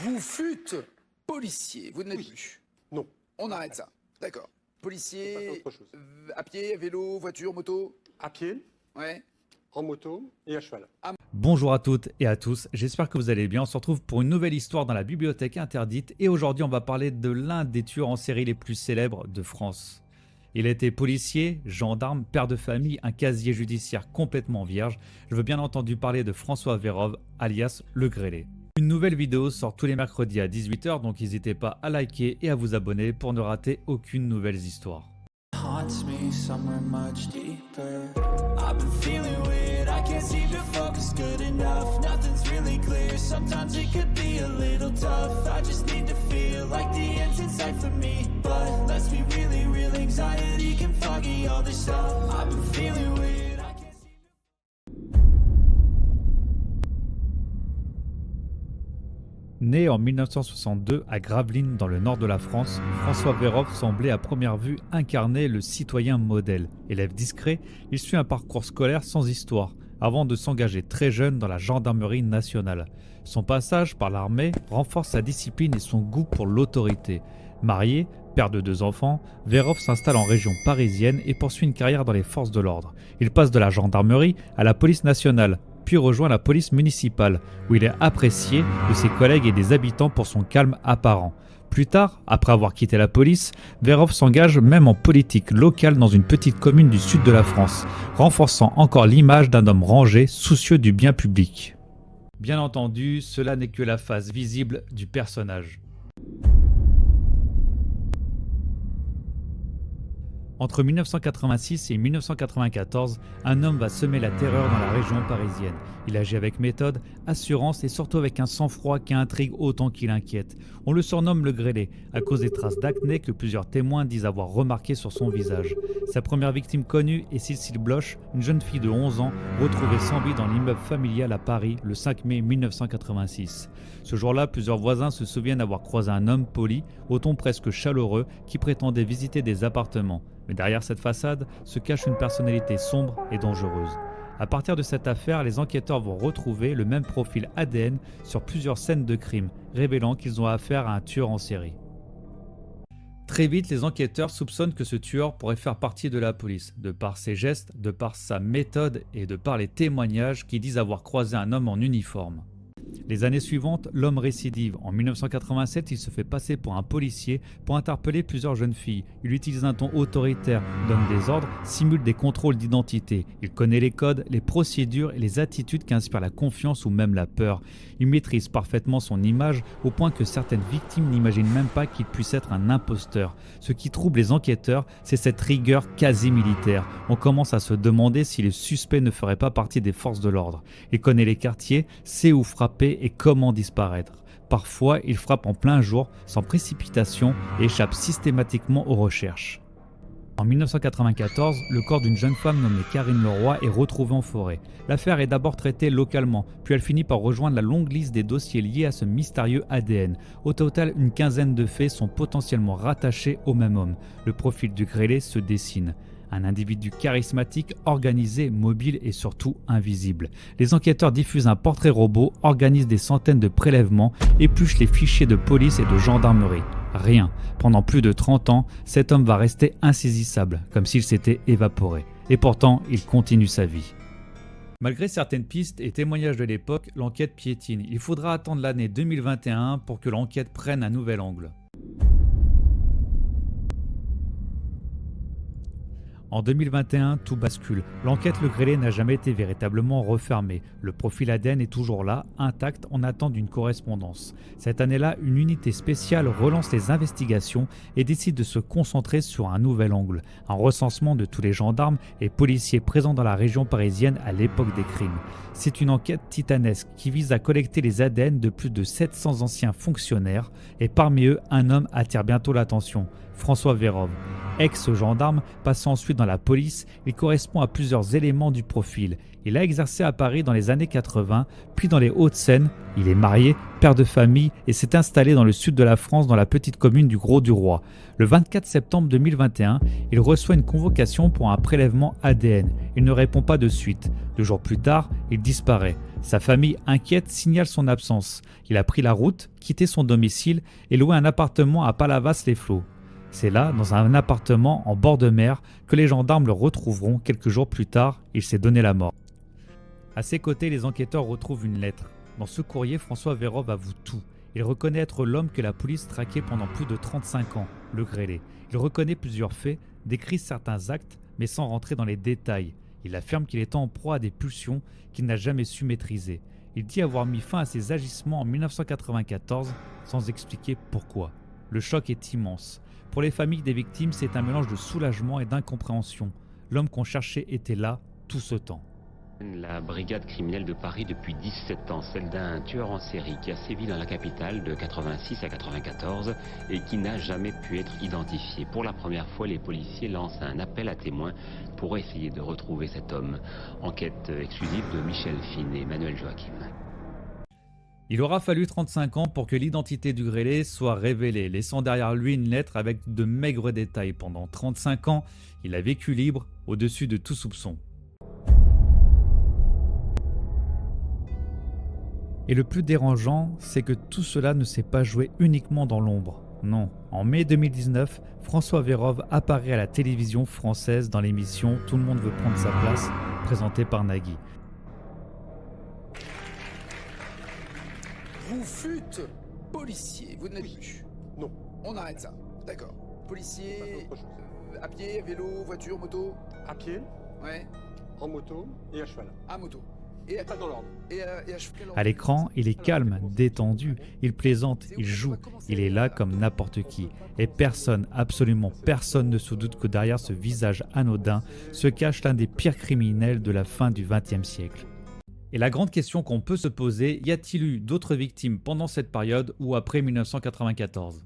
Vous fûtes policier, vous n'êtes Oui. plus. Non, On arrête ça. D'accord. on Policier, passe à autre chose. à pied, à vélo, voiture, moto. À pied, Ouais. en moto et à cheval. Bonjour à toutes et à tous, j'espère que vous allez bien. On se retrouve pour une nouvelle histoire dans la bibliothèque interdite et aujourd'hui on va parler de l'un des tueurs en série les plus célèbres de France. Il a été policier, gendarme, père de famille, un casier judiciaire complètement vierge. Je veux bien entendu parler de François Vérove, alias Le Grêlé. Une nouvelle vidéo sort tous les mercredis à 18 h, donc n'hésitez pas à liker et à vous abonner pour ne rater aucune nouvelle histoire. Haunts me somewhere much deeper. I've been feeling weird, I can't seem to focus good enough. Nothing's really clear, sometimes it could be a little tough. I just need to feel like the end's in sight for me. But let's be really real, anxiety can foggy all this stuff. I've been feeling weird, I can't seem to... Né en 1962 à Gravelines dans le nord de la France, François Vérove semblait à première vue incarner le citoyen modèle. Élève discret, il suit un parcours scolaire sans histoire, avant de s'engager très jeune dans la gendarmerie nationale. Son passage par l'armée renforce sa discipline et son goût pour l'autorité. Marié, père de 2 enfants, Vérove s'installe en région parisienne et poursuit une carrière dans les forces de l'ordre. Il passe de la gendarmerie à la police nationale, puis rejoint la police municipale, où il est apprécié de ses collègues et des habitants pour son calme apparent. Plus tard, après avoir quitté la police, Vérove s'engage même en politique locale dans une petite commune du sud de la France, renforçant encore l'image d'un homme rangé, soucieux du bien public. Bien entendu, cela n'est que la face visible du personnage. Entre 1986 et 1994, un homme va semer la terreur dans la région parisienne. Il agit avec méthode, assurance et surtout avec un sang-froid qui intrigue autant qu'il inquiète. On le surnomme le Grêlé, à cause des traces d'acné que plusieurs témoins disent avoir remarquées sur son visage. Sa première victime connue est Cécile Bloch, une jeune fille de 11 ans, retrouvée sans vie dans l'immeuble familial à Paris le 5 mai 1986. Ce jour-là, plusieurs voisins se souviennent avoir croisé un homme poli, au ton presque chaleureux, qui prétendait visiter des appartements. Mais derrière cette façade se cache une personnalité sombre et dangereuse. À partir de cette affaire, les enquêteurs vont retrouver le même profil ADN sur plusieurs scènes de crime, révélant qu'ils ont affaire à un tueur en série. Très vite, les enquêteurs soupçonnent que ce tueur pourrait faire partie de la police, de par ses gestes, de par sa méthode et de par les témoignages qui disent avoir croisé un homme en uniforme. Les années suivantes, l'homme récidive. En 1987, il se fait passer pour un policier pour interpeller plusieurs jeunes filles. Il utilise un ton autoritaire, donne des ordres, simule des contrôles d'identité. Il connaît les codes, les procédures et les attitudes qui inspirent la confiance ou même la peur. Il maîtrise parfaitement son image au point que certaines victimes n'imaginent même pas qu'il puisse être un imposteur. Ce qui trouble les enquêteurs, c'est cette rigueur quasi militaire. On commence à se demander si les suspects ne feraient pas partie des forces de l'ordre. Il connaît les quartiers, sait où frapper et comment disparaître. Parfois, il frappe en plein jour, sans précipitation, et échappe systématiquement aux recherches. En 1994, le corps d'une jeune femme nommée Karine Leroy est retrouvé en forêt. L'affaire est d'abord traitée localement, puis elle finit par rejoindre la longue liste des dossiers liés à ce mystérieux ADN. Au total, une quinzaine de faits sont potentiellement rattachés au même homme. Le profil du Grêlé se dessine. Un individu charismatique, organisé, mobile et surtout invisible. Les enquêteurs diffusent un portrait robot, organisent des centaines de prélèvements, épluchent les fichiers de police et de gendarmerie. Rien. Pendant plus de 30 ans, cet homme va rester insaisissable, comme s'il s'était évaporé. Et pourtant, il continue sa vie. Malgré certaines pistes et témoignages de l'époque, l'enquête piétine. Il faudra attendre l'année 2021 pour que l'enquête prenne un nouvel angle. En 2021, tout bascule. L'enquête Le Grêlé n'a jamais été véritablement refermée. Le profil ADN est toujours là, intact, en attente d'une correspondance. Cette année-là, une unité spéciale relance les investigations et décide de se concentrer sur un nouvel angle. Un recensement de tous les gendarmes et policiers présents dans la région parisienne à l'époque des crimes. C'est une enquête titanesque qui vise à collecter les ADN de plus de 700 anciens fonctionnaires et parmi eux, un homme attire bientôt l'attention. François Vérove. Ex-gendarme, passé ensuite dans la police, il correspond à plusieurs éléments du profil. Il a exercé à Paris dans les années 80, puis dans les Hauts-de-Seine. Il est marié, père de famille et s'est installé dans le sud de la France dans la petite commune du Gros-du-Roi. Le 24 septembre 2021, il reçoit une convocation pour un prélèvement ADN. Il ne répond pas de suite. 2 jours plus tard, il disparaît. Sa famille, inquiète, signale son absence. Il a pris la route, quitté son domicile et loué un appartement à Palavas-les-Flots. C'est là, dans un appartement en bord de mer, que les gendarmes le retrouveront. Quelques jours plus tard, il s'est donné la mort. À ses côtés, les enquêteurs retrouvent une lettre. Dans ce courrier, François Vérove avoue tout. Il reconnaît être l'homme que la police traquait pendant plus de 35 ans, le grêlé. Il reconnaît plusieurs faits, décrit certains actes, mais sans rentrer dans les détails. Il affirme qu'il est en proie à des pulsions qu'il n'a jamais su maîtriser. Il dit avoir mis fin à ses agissements en 1994, sans expliquer pourquoi. Le choc est immense. Pour les familles des victimes, c'est un mélange de soulagement et d'incompréhension. L'homme qu'on cherchait était là tout ce temps. La brigade criminelle de Paris depuis 17 ans, celle d'un tueur en série qui a sévi dans la capitale de 86 à 94 et qui n'a jamais pu être identifié. Pour la première fois, les policiers lancent un appel à témoins pour essayer de retrouver cet homme. Enquête exclusive de Michel Fine et Emmanuel Joachim. Il aura fallu 35 ans pour que l'identité du grêlé soit révélée, laissant derrière lui une lettre avec de maigres détails. Pendant 35 ans, il a vécu libre, au-dessus de tout soupçon. Et le plus dérangeant, c'est que tout cela ne s'est pas joué uniquement dans l'ombre. Non, en mai 2019, François Vérove apparaît à la télévision française dans l'émission Tout le monde veut prendre sa place, présentée par Nagui. Vous fûtes policier, vous n'êtes plus. Non. On arrête ça. D'accord. Ça, Policier, c'est autre chose. à pied, à vélo, voiture, moto. À pied, Ouais, en moto et à cheval. à moto. Et à, Pas dans l'ordre. et à cheval. À l'écran, il est calme, détendu, il plaisante, il joue, il est là comme n'importe qui. Et personne, absolument personne ne se doute que derrière ce visage anodin se cache l'un des pires criminels de la fin du XXe siècle. Et la grande question qu'on peut se poser, y a-t-il eu d'autres victimes pendant cette période ou après 1994 ?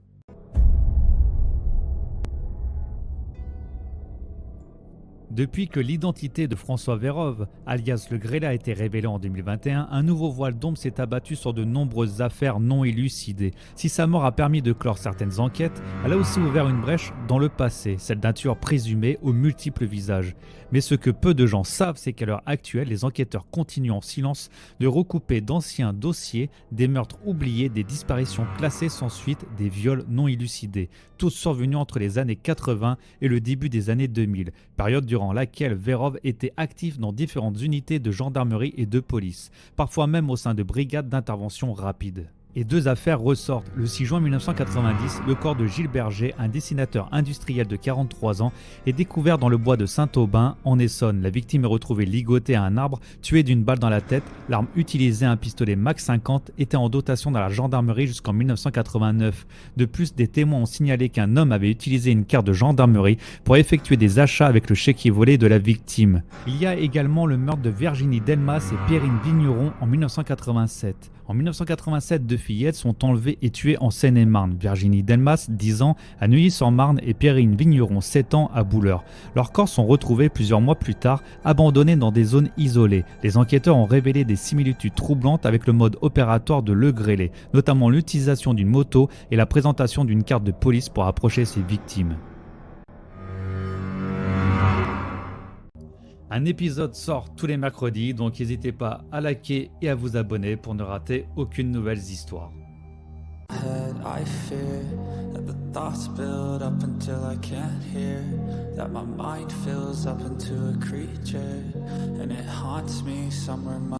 Depuis que l'identité de François Vérove, alias le grêlé, a été révélée en 2021, un nouveau voile d'ombre s'est abattu sur de nombreuses affaires non élucidées. Si sa mort a permis de clore certaines enquêtes, elle a aussi ouvert une brèche dans le passé, celle d'un tueur présumé aux multiples visages. Mais ce que peu de gens savent, c'est qu'à l'heure actuelle, les enquêteurs continuent en silence de recouper d'anciens dossiers, des meurtres oubliés, des disparitions classées sans suite, des viols non élucidés, tous survenus entre les années 80 et le début des années 2000, période durant laquelle Vérove était actif dans différentes unités de gendarmerie et de police, parfois même au sein de brigades d'intervention rapide. Et 2 affaires ressortent. Le 6 juin 1990, le corps de Gilles Berger, un dessinateur industriel de 43 ans, est découvert dans le bois de Saint-Aubin, en Essonne. La victime est retrouvée ligotée à un arbre, tuée d'une balle dans la tête. L'arme utilisée, un pistolet Mac 50, était en dotation dans la gendarmerie jusqu'en 1989. De plus, des témoins ont signalé qu'un homme avait utilisé une carte de gendarmerie pour effectuer des achats avec le chéquier volé de la victime. Il y a également le meurtre de Virginie Delmas et Perrine Vigneron en 1987. En 1987, 2 fillettes sont enlevées et tuées en Seine-et-Marne. Virginie Delmas, 10 ans, à Neuilly-sur-Marne et Perrine Vigneron, 7 ans, à Bouleurs. Leurs corps sont retrouvés plusieurs mois plus tard, abandonnés dans des zones isolées. Les enquêteurs ont révélé des similitudes troublantes avec le mode opératoire de Le Grêlé, notamment l'utilisation d'une moto et la présentation d'une carte de police pour approcher ses victimes. Un épisode sort tous les mercredis, donc n'hésitez pas à liker et à vous abonner pour ne rater aucune nouvelle histoire. I fear that the thoughts build up until I can't hear, that my mind fills up into a creature, and it haunts me somewhere